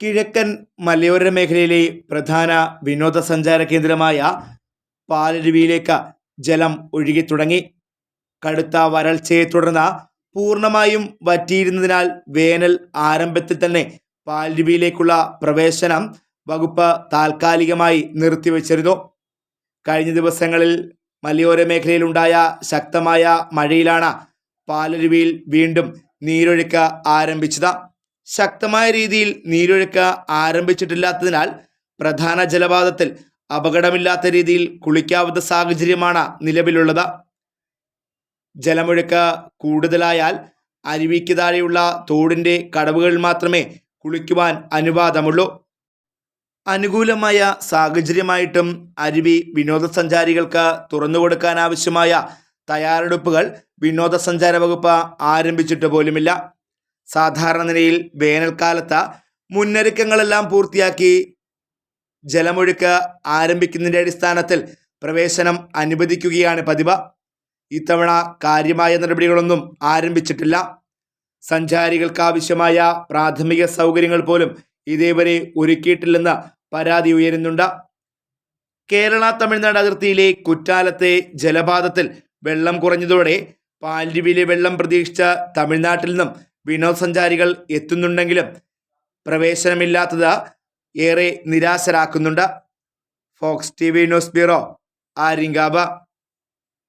കിഴക്കൻ മലയോര മേഖലയിലെ പ്രധാന വിനോദസഞ്ചാര കേന്ദ്രമായ പാലരുവിയിലേക്ക് ജലം ഒഴുകിത്തുടങ്ങി. കടുത്ത വരൾച്ചയെ തുടർന്ന് പൂർണ്ണമായും വറ്റിയിരുന്നതിനാൽ വേനൽ ആരംഭത്തിൽ തന്നെ പാലരുവിയിലേക്കുള്ള പ്രവേശനം വകുപ്പ് താൽക്കാലികമായി നിർത്തിവച്ചിരുന്നു. കഴിഞ്ഞ ദിവസങ്ങളിൽ മലയോര മേഖലയിലുണ്ടായ ശക്തമായ മഴയിലാണ് പാലരുവിയിൽ വീണ്ടും നീരൊഴുക്ക് ആരംഭിച്ചത്. ശക്തമായ രീതിയിൽ നീരൊഴുക്ക് ആരംഭിച്ചിട്ടില്ലാത്തതിനാൽ പ്രധാന ജലപാതത്തിൽ അപകടമില്ലാത്ത രീതിയിൽ കുളിക്കാവുന്ന സാഹചര്യമാണ് നിലവിലുള്ളത്. ജലമൊഴുക്ക് കൂടുതലായാൽ അരുവിക്ക് താഴെയുള്ള തോടിൻ്റെ കടവുകളിൽ മാത്രമേ കുളിക്കുവാൻ അനുവാദമുള്ളൂ. അനുകൂലമായ സാഹചര്യമായിട്ടും അരുവി വിനോദസഞ്ചാരികൾക്ക് തുറന്നുകൊടുക്കാനാവശ്യമായ തയ്യാറെടുപ്പുകൾ വിനോദസഞ്ചാര വകുപ്പ് ആരംഭിച്ചിട്ട് പോലുമില്ല. സാധാരണ നിലയിൽ വേനൽക്കാലത്ത് മുന്നൊരുക്കങ്ങളെല്ലാം പൂർത്തിയാക്കി ജലമൊഴുക്ക് ആരംഭിക്കുന്നതിൻ്റെ അടിസ്ഥാനത്തിൽ പ്രവേശനം അനുവദിക്കുകയാണ് പതിവ്. ഇത്തവണ കാര്യമായ നടപടികളൊന്നും ആരംഭിച്ചിട്ടില്ല. സഞ്ചാരികൾക്ക് ആവശ്യമായ പ്രാഥമിക സൗകര്യങ്ങൾ പോലും ഇതേവരെ ഒരുക്കിയിട്ടില്ലെന്ന് പരാതി ഉയരുന്നുണ്ട്. കേരള തമിഴ്നാട് അതിർത്തിയിലെ കുറ്റാലത്തെ ജലപാതത്തിൽ വെള്ളം കുറഞ്ഞതോടെ പാലരുവിയിലെ വെള്ളം പ്രതീക്ഷിച്ച തമിഴ്നാട്ടിൽ നിന്നും വിനോദസഞ്ചാരികൾ എത്തുന്നുണ്ടെങ്കിലും പ്രവേശനമില്ലാത്തത് ഏറെ നിരാശരാക്കുന്നുണ്ട്. Fox TV news bureau, Aryankavu.